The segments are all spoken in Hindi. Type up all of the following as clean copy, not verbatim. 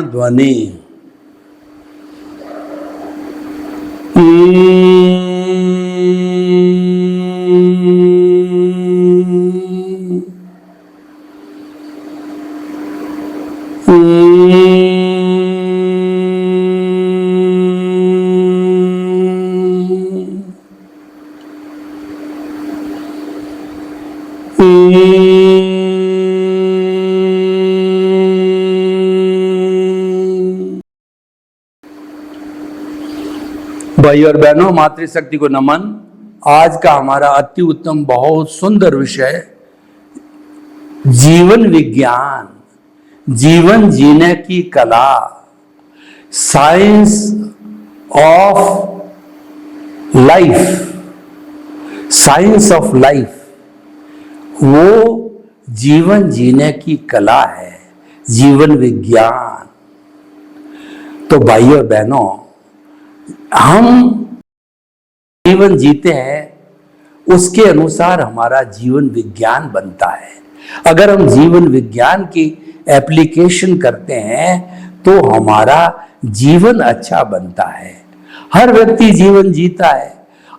ध्वनि भाई और बहनों, मातृशक्ति को नमन। आज का हमारा अति उत्तम बहुत सुंदर विषय जीवन विज्ञान, जीवन जीने की कला, science of life, science of life. वो जीवन जीने की कला है, जीवन विज्ञान। तो भाई और बहनों, हम जीवन जीते हैं उसके अनुसार हमारा जीवन विज्ञान बनता है। अगर हम जीवन विज्ञान की एप्लीकेशन करते हैं तो हमारा जीवन अच्छा बनता है। हर व्यक्ति जीवन जीता है,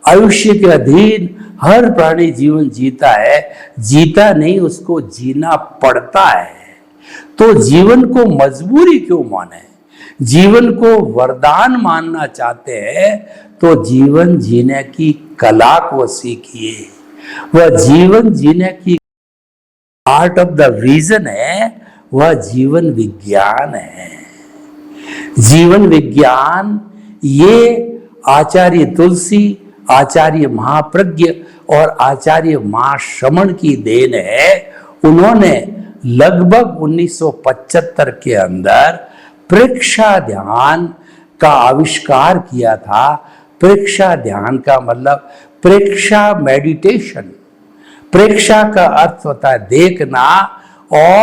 आयुष्य के अधीन हर प्राणी जीवन जीता है। जीता नहीं, उसको जीना पड़ता है। तो जीवन को मजबूरी क्यों माने? जीवन को वरदान मानना चाहते हैं तो जीवन जीने की कला को सीखिए। वह जीवन जीने की आर्ट ऑफ द विजन है, वह जीवन विज्ञान है। जीवन विज्ञान ये आचार्य तुलसी, आचार्य महाप्रज्ञ और आचार्य महाश्रमण की देन है। उन्होंने लगभग 1975 के अंदर प्रेक्षा ध्यान का आविष्कार किया था। प्रेक्षा ध्यान का मतलब प्रेक्षा मेडिटेशन। प्रेक्षा का अर्थ होता है देखना और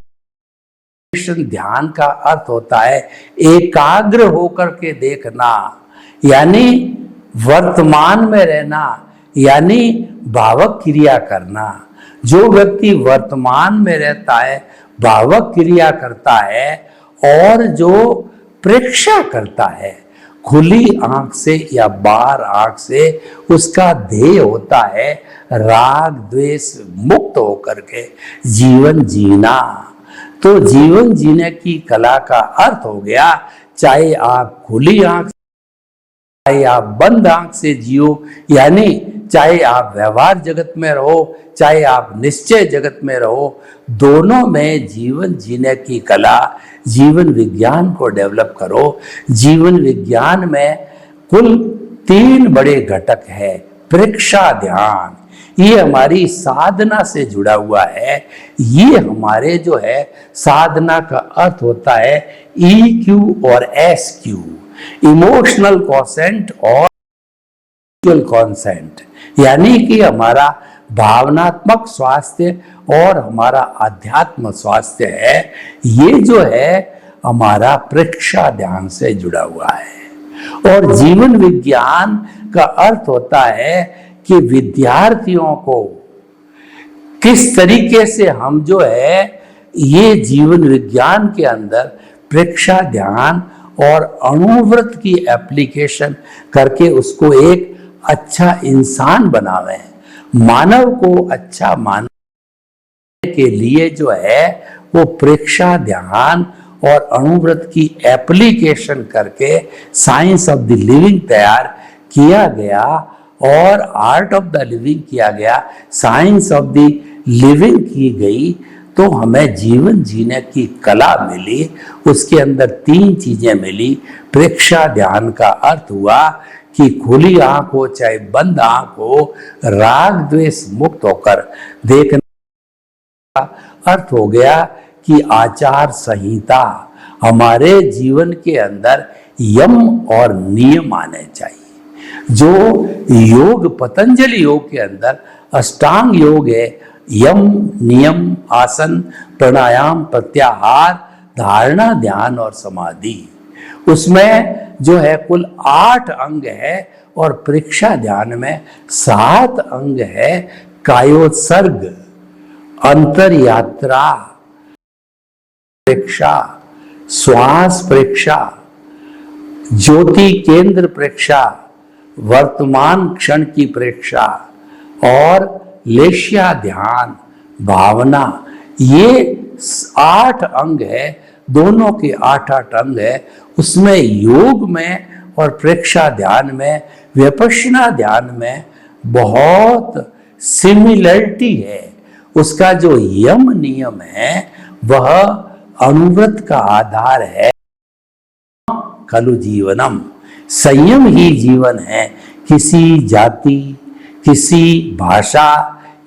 ध्यान का अर्थ होता है एकाग्र होकर के देखना, यानी वर्तमान में रहना, यानी भावक क्रिया करना। जो व्यक्ति वर्तमान में रहता है, भावक क्रिया करता है और जो प्रेक्षा करता है खुली आंख से या बाहर आंख से, उसका ध्येय होता है राग द्वेष मुक्त होकर के जीवन जीना। तो जीवन जीने की कला का अर्थ हो गया, चाहे आप खुली आंख, चाहे आप बंद आंख से जियो, यानी चाहे आप व्यवहार जगत में रहो, चाहे आप निश्चय जगत में रहो, दोनों में जीवन जीने की कला, जीवन विज्ञान को डेवलप करो। जीवन विज्ञान में कुल 3 बड़े घटक है। प्रेक्षा ध्यान, ये हमारी साधना से जुड़ा हुआ है। ये हमारे जो है साधना का अर्थ होता है EQ और SQ, इमोशनल क्वोशेंट और कॉन्सेंट, यानी कि हमारा भावनात्मक स्वास्थ्य और हमारा आध्यात्म स्वास्थ्य है। ये जो है हमारा प्रेक्षा ध्यान से जुड़ा हुआ है। और जीवन विज्ञान का अर्थ होता है कि विद्यार्थियों को किस तरीके से हम जो है ये जीवन विज्ञान के अंदर प्रेक्षा ध्यान और अणुव्रत की एप्लीकेशन करके उसको एक अच्छा इंसान बनावे। मानव को अच्छा मानने के लिए जो है वो प्रेक्षा ध्यान और अणुव्रत की एप्लीकेशन करके साइंस ऑफ द लिविंग तैयार किया गया और आर्ट ऑफ द लिविंग किया गया, साइंस ऑफ द लिविंग की गई। तो हमें जीवन जीने की कला मिली। उसके अंदर 3 चीजें मिली। प्रेक्षा ध्यान का अर्थ हुआ कि खुली आंख हो चाहे बंद आंख हो, राग द्वेष मुक्त होकर देखना। अर्थ हो गया कि आचार संहिता, हमारे जीवन के अंदर यम और नियम आने चाहिए। जो योग, पतंजलि योग के अंदर अष्टांग योग है, यम, नियम, आसन, प्राणायाम, प्रत्याहार, धारणा, ध्यान और समाधि। उसमें जो है कुल 8 अंग है और परीक्षा ध्यान में 7 अंग है। कायोत्सर्ग, अंतर यात्रा परीक्षा, श्वास परीक्षा, ज्योति केंद्र परीक्षा, वर्तमान क्षण की परीक्षा और लेश्या ध्यान, भावना, ये 8 अंग है। दोनों के 8-8 अंग है। उसमें योग में और प्रेक्षा ध्यान में, विपश्यना ध्यान में बहुत सिमिलरिटी है। उसका जो यम नियम है वह अनुव्रत का आधार है। खलु जीवनम, संयम ही जीवन है। किसी जाति, किसी भाषा,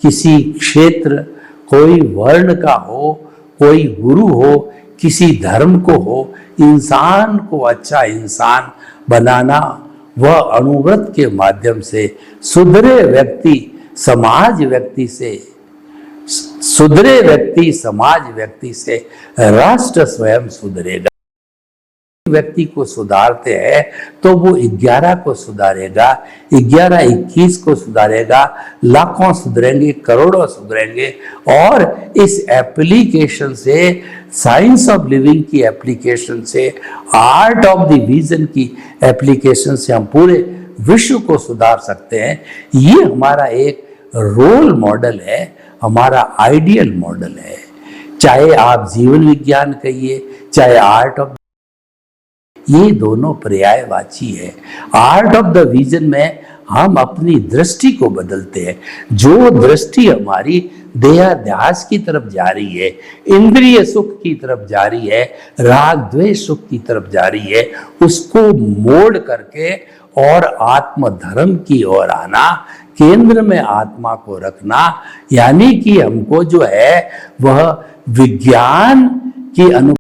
किसी क्षेत्र, कोई वर्ण का हो, कोई गुरु हो, किसी धर्म को हो, इंसान को अच्छा इंसान बनाना वह अनुव्रत के माध्यम से, सुधरे व्यक्ति समाज व्यक्ति से, सुधरे व्यक्ति समाज व्यक्ति से राष्ट्र स्वयं सुधरेगा। व्यक्ति को सुधारते हैं तो वो 11 को सुधारेगा, 11-21 को सुधारेगा, लाखों सुधरेंगे, करोड़ों सुधरेंगे। और इस एप्लीकेशन से, साइंस ऑफ लिविंग की एप्लीकेशन से, आर्ट ऑफ द विजन की एप्लीकेशन से हम पूरे विश्व को सुधार सकते हैं। ये हमारा एक रोल मॉडल है, हमारा आइडियल मॉडल है। चाहे आप जीवन विज्ञान कहिए, चाहे आर्ट ऑफ, ये दोनों पर्यायवाची है। आर्ट ऑफ द विजन में हम अपनी दृष्टि को बदलते हैं। जो दृष्टि हमारी देहाध्यास की तरफ जा रही है, इंद्रिय सुख की तरफ जा रही है, राग द्वेष सुख की तरफ जा रही है, उसको मोड़ करके और आत्म धर्म की ओर आना, केंद्र में आत्मा को रखना, यानी कि हमको जो है वह विज्ञान की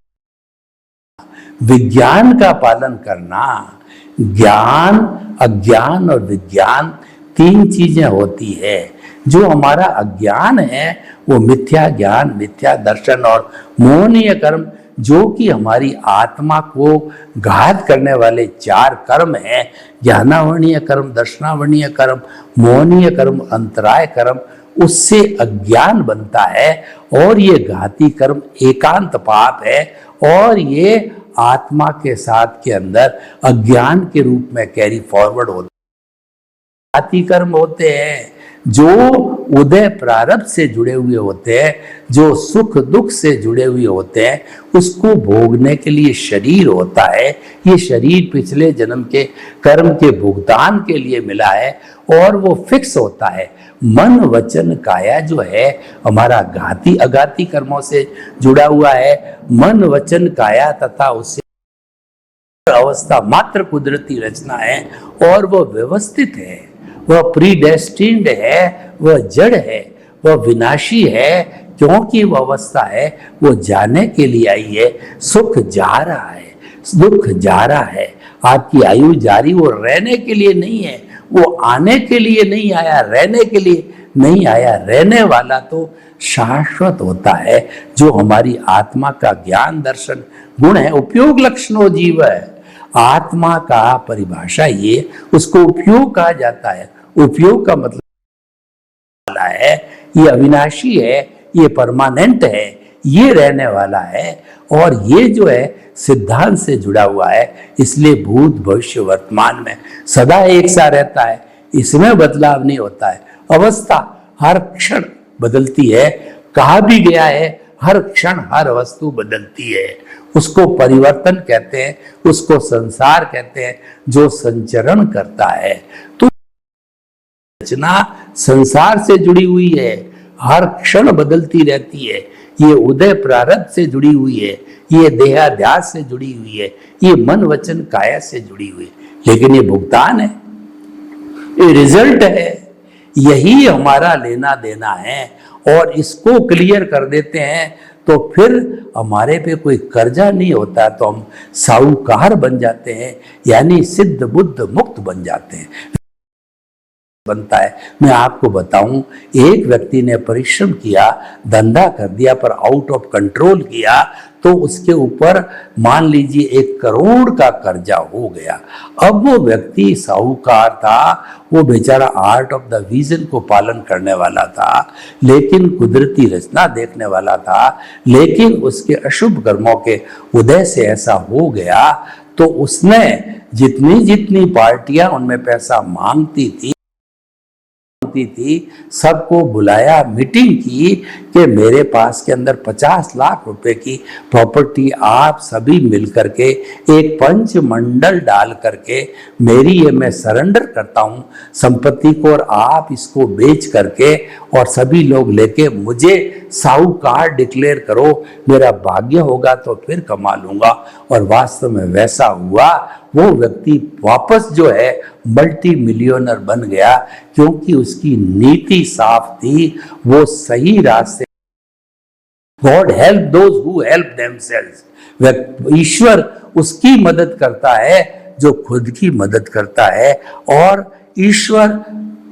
विज्ञान का पालन करना। ज्ञान, अज्ञान और विज्ञान 3 चीजें होती है। जो हमारा अज्ञान है वो मिथ्या ज्ञान, मिथ्या दर्शन और मोहनीय कर्म, जो कि हमारी आत्मा को घात करने वाले 4 कर्म हैं। ज्ञानावर्णीय कर्म, दर्शनावर्णीय कर्म, मोहनीय कर्म, अंतराय कर्म, उससे अज्ञान बनता है और ये घाती कर्म एकांत पाप है और ये आत्मा के साथ के अंदर अज्ञान के रूप में कैरी फॉरवर्ड होते हैं। घाती कर्म होते हैं जो उदय प्रारब्ध से जुड़े हुए होते हैं, जो सुख दुख से जुड़े हुए होते हैं। उसको भोगने के लिए शरीर होता है। ये शरीर पिछले जन्म के कर्म के भुगतान के लिए मिला है और वो फिक्स होता है। मन वचन काया जो है हमारा घाती अघाती कर्मों से जुड़ा हुआ है। मन वचन काया तथा उससे अवस्था मात्र कुदरती रचना है और वह व्यवस्थित है, वह प्रीडेस्टिन्ड है, वह जड़ है, वह विनाशी है। क्योंकि वह अवस्था है वो जाने के लिए आई है। सुख जा रहा है, दुख जा रहा है, आपकी आयु जारी, वो रहने के लिए नहीं है, वो आने के लिए नहीं आया, रहने के लिए नहीं आया। रहने वाला तो शाश्वत होता है, जो हमारी आत्मा का ज्ञान दर्शन गुण है। उपयोग लक्षणों जीव है, आत्मा का परिभाषा ये, उसको उपयोग कहा जाता है। उपयोग का मतलब है ये अविनाशी है, ये परमानेंट है, ये रहने वाला है और ये जो है सिद्धांत से जुड़ा हुआ है। इसलिए भूत भविष्य वर्तमान में सदा एक सा रहता है, इसमें बदलाव नहीं होता है। अवस्था हर क्षण बदलती है। कहा भी गया है हर क्षण हर वस्तु बदलती है। उसको परिवर्तन कहते हैं, उसको संसार कहते हैं, जो संचरण करता है। तो रचना संसार से जुड़ी हुई है, हर क्षण बदलती रहती है। ये उदय प्रारब्ध से जुड़ी हुई है, ये देहाध्यास से जुड़ी हुई है, ये मन वचन काया से जुड़ी हुई है। लेकिन ये भुगतान है, ये रिजल्ट है, यही हमारा लेना देना है। और इसको क्लियर कर देते हैं तो फिर हमारे पे कोई कर्जा नहीं होता, तो हम साहूकार बन जाते हैं, यानी सिद्ध बुद्ध मुक्त बन जाते हैं बनता है। मैं आपको बताऊं, एक व्यक्ति ने परिश्रम किया, धंधा कर दिया, पर आउट ऑफ कंट्रोल किया, तो उसके ऊपर मान लीजिए 1 करोड़ का कर्जा हो गया। अब वो व्यक्ति साहूकार था, वो बेचारा आर्ट ऑफ द विजन को पालन करने वाला था, लेकिन कुदरती रचना देखने वाला था, लेकिन उसके अशुभ कर्मों के उदय से ऐसा हो गया, तो उसने जितनी जितनी पार्टियां उनमें पैसा मांगती थी सबको बुलाया, मीटिंग की कि मेरे पास के अंदर 50 लाख रुपए की प्रॉपर्टी आप सभी मिलकर के एक पंच मंडल डाल करके मेरी ये मैं सरेंडर करता हूं संपत्ति को, और आप इसको बेच करके और सभी लोग लेके मुझे साहूकार डिक्लेयर करो, मेरा भाग्य होगा तो फिर कमा लूंगा। और वास्तव में वैसा हुआ, वो व्यक्ति वापस जो है मल्टी मिलियनर बन गया, क्योंकि उसकी नीति साफ थी, वो सही रास्ते। God help those who help themselves. ईश्वर उसकी मदद करता है जो खुद की मदद करता है, और ईश्वर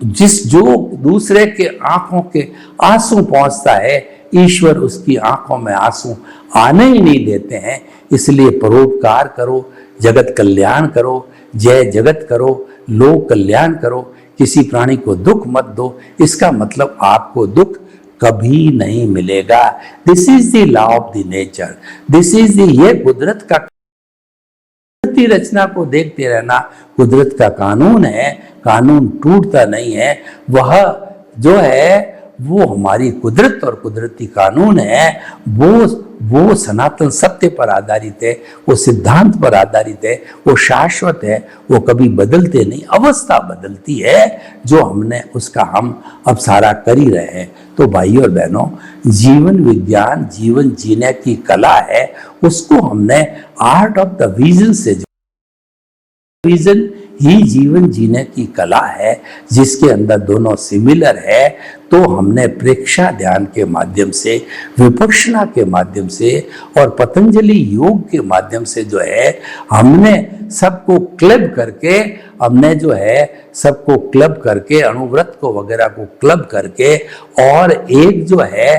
जो दूसरे के आंखों के आंसू पहुंचता है, ईश्वर उसकी आंखों में आंसू आने ही नहीं देते हैं। इसलिए परोपकार करो, जगत कल्याण करो, जय जगत करो, लोक कल्याण करो, किसी प्राणी को दुख मत दो। इसका मतलब आपको दुख कभी नहीं मिलेगा। This is the law of the nature, this is the, ये कुदरत का, कुदरती रचना को देखते रहना कुदरत का कानून है, कानून टूटता नहीं है। वह जो है वो हमारी कुदरत और कुदरती कानून है, वो सनातन सत्य पर आधारित है, वो सिद्धांत पर आधारित है, वो शाश्वत है, वो कभी बदलते नहीं। अवस्था बदलती है जो हमने उसका हम अब सारा कर ही रहे हैं। तो भाइयों और बहनों, जीवन विज्ञान जीवन जीने की कला है, उसको हमने आर्ट ऑफ द विजन से, विजन ही जीवन जीने की कला है, जिसके अंदर दोनों सिमिलर है। तो हमने प्रेक्षा ध्यान के माध्यम से, विपश्यना के माध्यम से और पतंजलि योग के माध्यम से जो है हमने सबको क्लब करके, हमने जो है सबको क्लब करके, अणुव्रत को वगैरह को क्लब करके, और एक जो है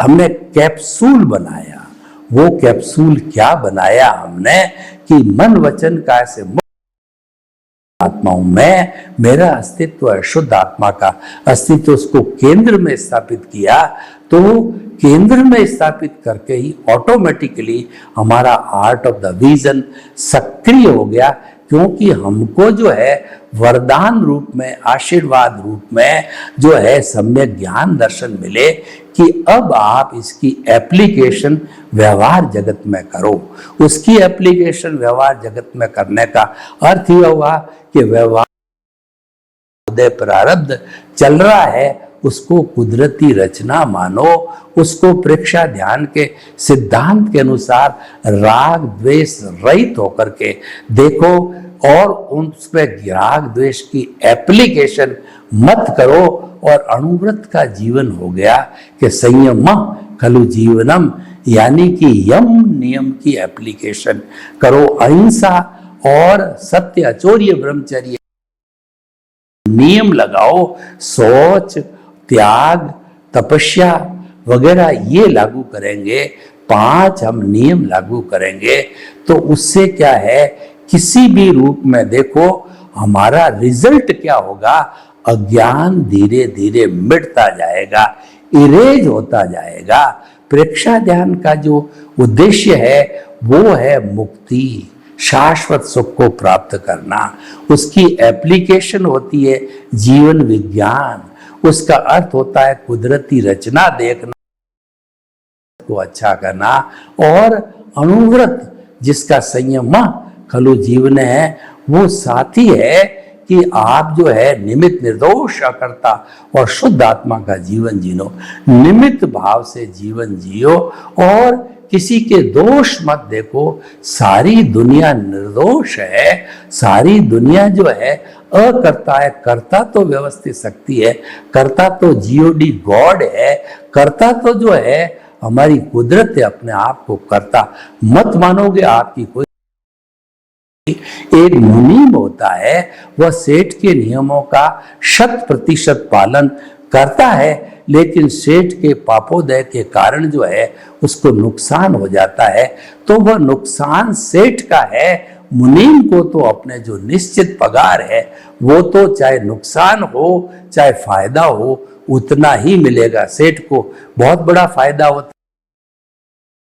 हमने कैप्सूल बनाया। वो कैप्सूल क्या बनाया हमने कि मन वचन काय से आत्माओं में मेरा अस्तित्व है, शुद्ध आत्मा का अस्तित्व, उसको केंद्र में स्थापित किया। तो केंद्र में स्थापित करके ही ऑटोमेटिकली हमारा आर्ट ऑफ द विजन सक्रिय हो गया, क्योंकि हमको जो है वरदान रूप में, आशीर्वाद रूप में जो है सम्यक ज्ञान दर्शन मिले कि अब आप इसकी एप्लीकेशन व्यवहार जगत में करो। उसकी एप्लीकेशन व्यवहार जगत में करने का अर्थ यह हुआ कि व्यवहार उदय प्रारब्ध चल रहा है, उसको कुदरती रचना मानो, उसको प्रेक्षा ध्यान के सिद्धांत के अनुसार राग द्वेष रहित होकर के देखो, और उस पर राग द्वेष की एप्लीकेशन मत करो। और अणुव्रत का जीवन हो गया कि संयम खलु जीवनम, यानी कि यम नियम की एप्लीकेशन करो। अहिंसा और सत्य, अचौर्य, ब्रह्मचर्य नियम लगाओ, शौच, त्याग, तपस्या वगैरह ये लागू करेंगे, 5 हम नियम लागू करेंगे, तो उससे क्या है, किसी भी रूप में देखो हमारा रिजल्ट क्या होगा, अज्ञान धीरे धीरे मिटता जाएगा, इरेज होता जाएगा। प्रेक्षा ध्यान का जो उद्देश्य है वो है मुक्ति, शाश्वत सुख को प्राप्त करना। उसकी एप्लीकेशन होती है जीवन विज्ञान, उसका अर्थ होता है कुदरती रचना देखना को अच्छा करना, और अणुव्रत जिसका संयम खलु जीवन है, वो साथी है कि आप जो है निमित्त निर्दोष अकर्ता और शुद्ध आत्मा का जीवन जियो, निमित्त भाव से जीवन जियो और किसी के दोष मत देखो। सारी दुनिया निर्दोष है, सारी दुनिया जो है अकर्ता है। कर्ता तो व्यवस्थित शक्ति है, कर्ता तो जीओडी गॉड है, कर्ता तो जो है हमारी कुदरत है। अपने आप को कर्ता मत मानोगे। आपकी कोई एक मुनीम होता है, वह सेठ के नियमों का 100% पालन करता है, लेकिन सेठ के पापोदय के कारण जो है उसको नुकसान हो जाता है, तो वह नुकसान सेठ का है। मुनीम को तो अपने जो निश्चित पगार है वो तो चाहे नुकसान हो चाहे फायदा हो उतना ही मिलेगा। सेठ को बहुत बड़ा फायदा होता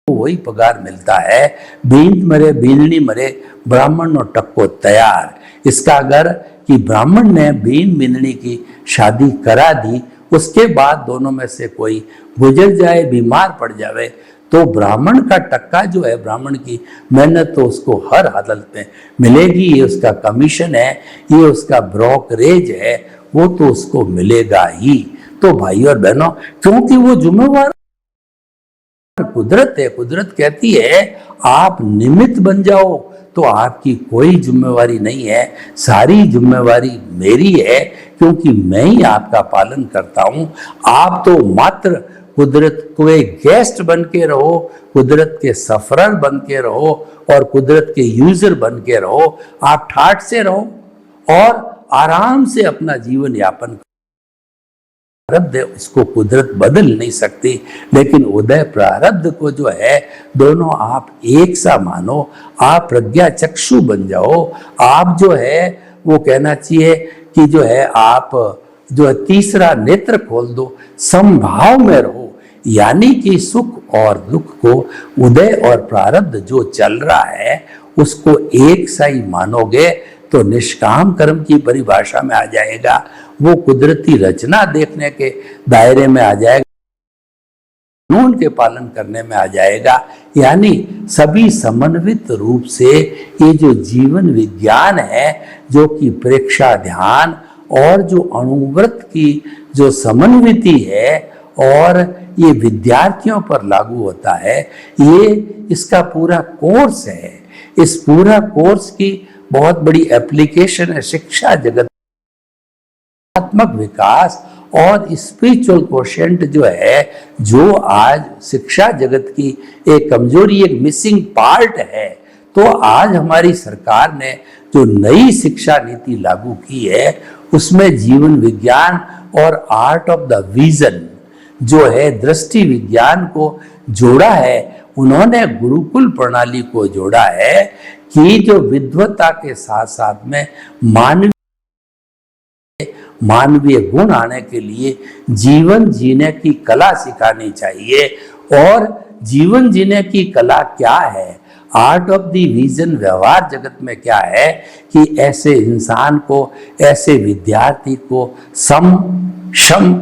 है, वही पगार मिलता है। बींद मरे बींदनी मरे ब्राह्मण नो टक्को तैयार। इसका अगर कि ब्राह्मण ने बीन बींदनी की शादी करा दी, उसके बाद दोनों में से कोई गुजर जाए, बीमार पड़ जावे, तो ब्राह्मण का टक्का जो है, ब्राह्मण की मेहनत तो उसको हर हालत में मिलेगी। ये उसका कमीशन है, ये उसका ब्रोकरेज है, वो तो उसको मिलेगा ही। तो भाई और बहनों, क्योंकि वो जिम्मेवार कुदरत है। कुदरत कहती है आप निमित्त बन जाओ, तो आपकी कोई जिम्मेवारी नहीं है, सारी जिम्मेवारी मेरी है, क्योंकि मैं ही आपका पालन करता हूं। आप तो मात्र कुदरत को एक गेस्ट बन के रहो, कुदरत के सफरर बन के रहो और कुदरत के यूजर बन के रहो। आप ठाठ से रहो और आराम से अपना जीवन यापन करो। प्रारब्ध है, उसको कुदरत बदल नहीं सकती, लेकिन उदय प्रारब्ध को जो है दोनों आप एक सा मानो। आप प्रज्ञा चक्षु बन जाओ। आप जो है वो कहना चाहिए कि जो है आप जो है तीसरा नेत्र खोल दो, समभाव में रहो, यानी कि सुख और दुख को, उदय और प्रारब्ध जो चल रहा है उसको एक सा ही मानोगे तो निष्काम कर्म की परिभाषा में आ जाएगा। वो कुदरती रचना देखने के दायरे में आ जाएगा, कानून के पालन करने में आ जाएगा। यानी सभी समन्वित रूप से ये जो जीवन विज्ञान है, जो कि प्रेक्षा ध्यान और जो अणुव्रत की जो समन्विति है और ये विद्यार्थियों पर लागू होता है, ये इसका पूरा कोर्स है। इस पूरा कोर्स की बहुत बड़ी एप्लीकेशन है शिक्षा जगत, आत्मक विकास और स्पिरिचुअल कोशेंट जो है, जो आज शिक्षा जगत की एक कमजोरी, एक मिसिंग पार्ट है। तो आज हमारी सरकार ने जो नई शिक्षा नीति लागू की है, उसमें जीवन विज्ञान और आर्ट ऑफ द विजन जो है, दृष्टि विज्ञान को जोड़ा है। उन्होंने गुरुकुल प्रणाली को जोड़ा है कि जो विद्वता के साथ साथ में मानवीय गुण आने के लिए जीवन जीने की कला सिखानी चाहिए। और जीवन जीने की कला क्या है, आर्ट ऑफ द विजन व्यवहार जगत में क्या है कि ऐसे इंसान को, ऐसे विद्यार्थी को सम, शम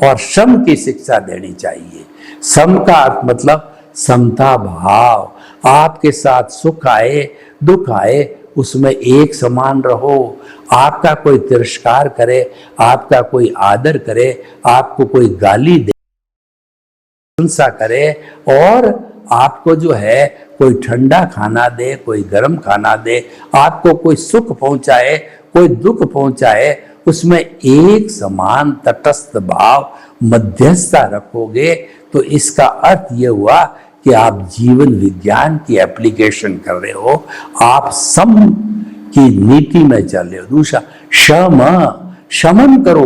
और श्रम की शिक्षा देनी चाहिए। सम का अर्थ मतलब समता भाव। आपके साथ सुख आए दुख आए उसमें एक समान रहो। आपका कोई तिरस्कार करे, आपका कोई आदर करे, आपको कोई गाली दे, प्रशंसा करे, और आपको जो है कोई ठंडा खाना दे, कोई गर्म खाना दे, आपको कोई सुख पहुंचाए, कोई दुख पहुंचाए, उसमें एक समान तटस्थ भाव, मध्यस्थता रखोगे, तो इसका अर्थ ये हुआ कि आप जीवन विज्ञान की एप्लीकेशन कर रहे हो, आप सम की नीति में चल रहे हो। दूसरा शम, शमन करो।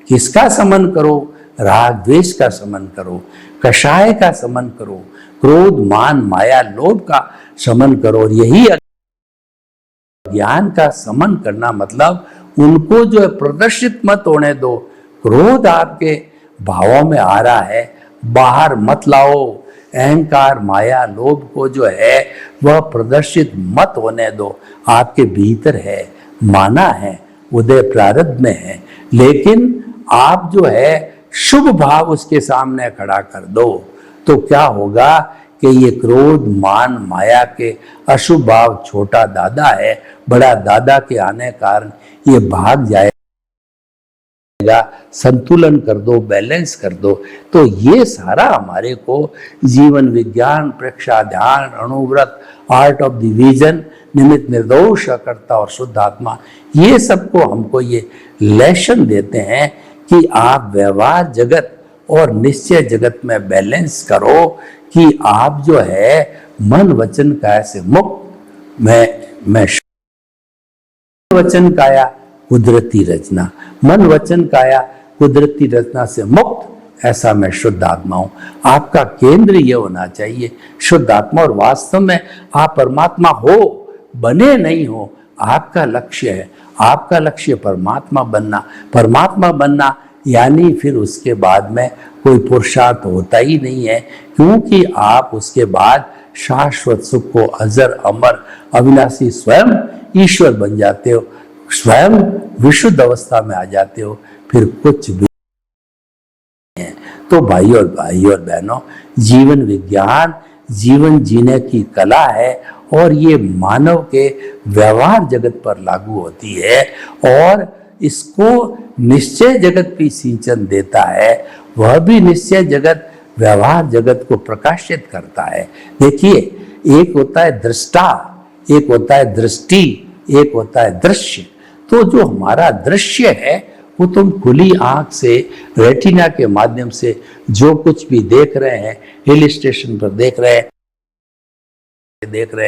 किसका समन करो? राग द्वेष का समन करो, कषाय का समन करो, क्रोध मान माया लोभ का समन करो। और यही ज्ञान का समन करना मतलब उनको जो है प्रदर्शित मत होने दो। क्रोध आपके भावों में आ रहा है, बाहर मत लाओ। अहंकार माया लोभ को जो है वह प्रदर्शित मत होने दो, आपके भीतर है, माना है, उदय प्रारब्ध में है। लेकिन आप जो है शुभ भाव उसके सामने खड़ा कर दो, तो क्या होगा कि ये क्रोध मान माया के अशुभ भाव छोटा दादा है, बड़ा दादा के आने कारण ये भाग जाए। संतुलन कर दो, बैलेंस कर दो। तो ये सारा हमारे को जीवन विज्ञान, प्रेक्षा, ध्यान, अणुव्रत, आर्ट ऑफ द विजन, निमित्त निर्दोष करता और शुद्ध आत्मा, ये सबको हमको ये लेसन देते हैं कि आप व्यवहार जगत और निश्चय जगत में बैलेंस करो कि आप जो है मन वचन काया से मुक्त, मैं वचन काया कुदरती रचना, मन वचन काया कुदरती रचना से मुक्त, ऐसा मैं शुद्ध आत्मा हूं। आपका केंद्र ये होना चाहिए शुद्ध आत्मा, और वास्तव में आप परमात्मा हो, बने नहीं हो, आपका लक्ष्य है, आपका लक्ष्य परमात्मा बनना। परमात्मा बनना यानी फिर उसके बाद में कोई पुरुषार्थ होता ही नहीं है, क्योंकि आप उसके बाद शाश्वत सुख को अजर अमर अविनाशी स्वयं ईश्वर बन जाते हो, स्वयं विशुद्ध अवस्था में आ जाते हो, फिर कुछ भी है। तो भाई और बहनों, जीवन विज्ञान जीवन जीने की कला है, और ये मानव के व्यवहार जगत पर लागू होती है, और इसको निश्चय जगत भी सिंचन देता है। वह भी निश्चय जगत व्यवहार जगत को प्रकाशित करता है। देखिए, एक होता है दृष्टा, एक होता है दृष्टि, एक होता है दृश्य। तो जो हमारा दृश्य है वो तुम खुली आंख से रेटिना के माध्यम से जो कुछ भी देख रहे हैं, हिल स्टेशन पर देख रहे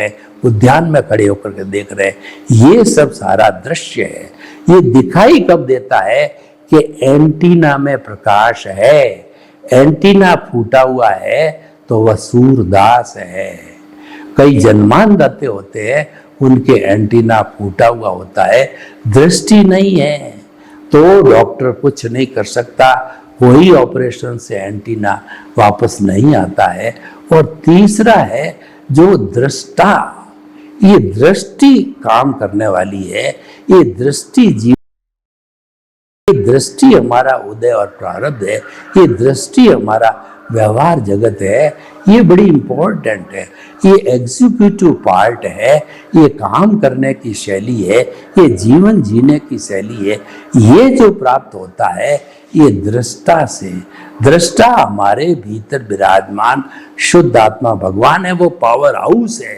हैं, उद्यान में खड़े होकर के देख रहे हैं, ये सब सारा दृश्य है। ये दिखाई कब देता है कि एंटीना में प्रकाश है, एंटीना फूटा हुआ है तो वह सूरदास है। कई जन्मांधते होते हैं, उनके एंटीना फूटा हुआ होता है, दृष्टि नहीं है, तो डॉक्टर कुछ नहीं कर सकता, कोई ऑपरेशन से एंटीना वापस नहीं आता है। और तीसरा है जो दृष्टा, ये दृष्टि काम करने वाली है, ये दृष्टि जीवन, ये दृष्टि हमारा उदय और प्रारब्ध है, ये दृष्टि हमारा व्यवहार जगत है। ये बड़ी इंपॉर्टेंट है, ये एग्जीक्यूटिव पार्ट है, ये काम करने की शैली है, ये जीवन जीने की शैली है। ये जो प्राप्त होता है ये दृष्टा से। दृष्टा हमारे भीतर विराजमान शुद्ध आत्मा भगवान है, वो पावर हाउस है।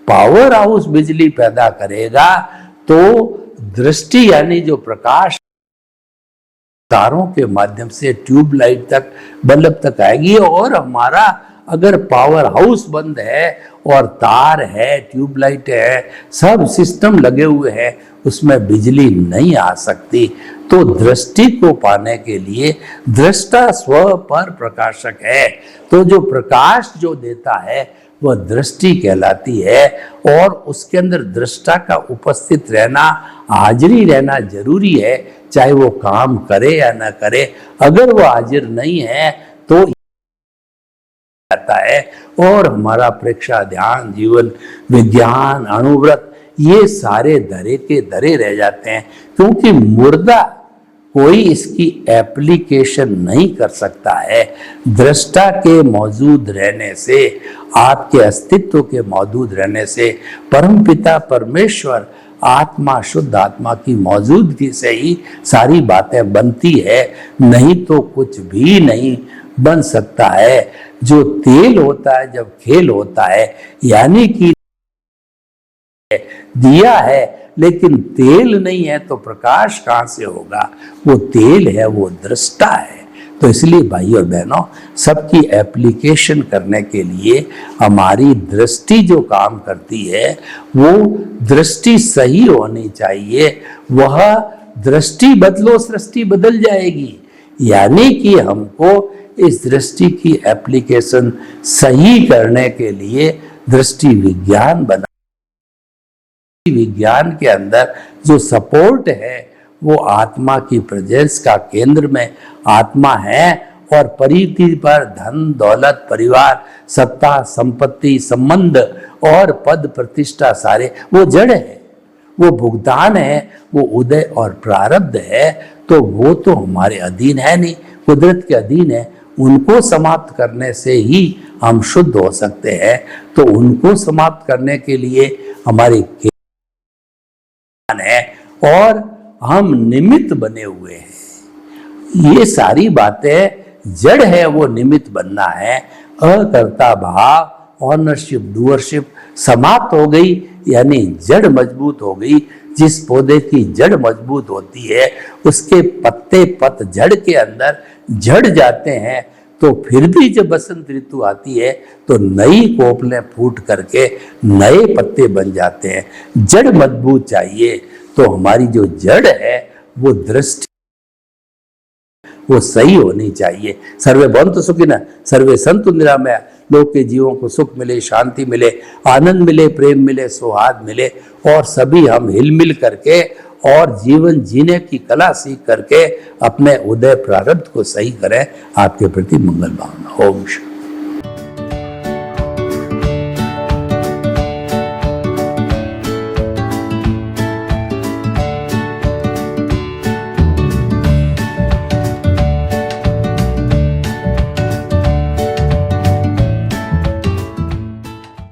पावर हाउस बिजली पैदा करेगा तो दृष्टि यानी जो प्रकाश तारों के माध्यम से ट्यूबलाइट तक, बल्ब तक आएगी। और हमारा अगर पावर हाउस बंद है और तार है, ट्यूबलाइट है, सब सिस्टम लगे हुए हैं, उसमें बिजली नहीं आ सकती। तो दृष्टि को पाने के लिए दृष्टा स्व पर प्रकाशक है, तो जो प्रकाश जो देता है वह दृष्टि कहलाती है। और उसके अंदर दृष्टा का उपस्थित रहना, हाजिरी रहना जरूरी है, चाहे वो काम करे या ना करे। अगर वो हाजिर नहीं है तो आता है, और हमारा प्रेक्षा, ध्यान, जीवन विज्ञान, अणुव्रत, ये सारे धरे के धरे रह जाते हैं, क्योंकि मुर्दा कोई इसकी एप्लीकेशन नहीं कर सकता है। दृष्टा के मौजूद रहने से, आपके अस्तित्व के मौजूद रहने से, परमपिता परमेश्वर आत्मा, शुद्ध आत्मा की मौजूदगी से ही सारी बातें बनती है, नहीं तो कुछ भी नहीं बन सकता है। जो तेल होता है जब खेल होता है, यानी कि दिया है लेकिन तेल नहीं है तो प्रकाश कहां से होगा? वो तेल है, वो दृष्टा है। तो इसलिए भाई और बहनों, सबकी एप्लीकेशन करने के लिए हमारी दृष्टि जो काम करती है वो दृष्टि सही होनी चाहिए। वह दृष्टि बदलो सृष्टि बदल जाएगी, यानी कि हमको इस दृष्टि की एप्लीकेशन सही करने के लिए दृष्टि विज्ञान बना। विज्ञान के अंदर जो सपोर्ट है वो आत्मा की प्रेजेंस का केंद्र में आत्मा है, और परिधि पर धन दौलत परिवार सत्ता संपत्ति संबंध और पद प्रतिष्ठा सारे वो जड़ है, वो भुगतान है, वो उदय और प्रारब्ध है। तो वो तो हमारे अधीन है नहीं, कुदरत के अधीन है। उनको समाप्त करने से ही हम शुद्ध हो सकते हैं। तो उनको समाप्त करने के लिए हमारी है, और हम निमित्त बने हुए हैं। ये सारी बातें जड़ है, वो निमित्त बनना है। अकर्ता भाव, ऑनरशिप, डूअरशिप समाप्त हो गई, यानी जड़ मजबूत हो गई। जिस पौधे की जड़ मजबूत होती है उसके पत्ते पतझड़ के अंदर झड़ जाते हैं, तो फिर भी जब बसंत ऋतु आती है तो नई कोपलें फूट करके नए पत्ते बन जाते हैं। जड़ मजबूत चाहिए, तो हमारी जो जड़ है वो दृष्टि वो सही होनी चाहिए। सर्वे भवन्तु सुखिनः, सर्वे सन्तु निरामया। लोग के जीवों को सुख मिले, शांति मिले, आनंद मिले, प्रेम मिले, सौहार्द मिले, और सभी हम हिलमिल करके और जीवन जीने की कला सीख करके अपने उदय प्रारब्ध को सही करें। आपके प्रति मंगल भावना। ओम शांति।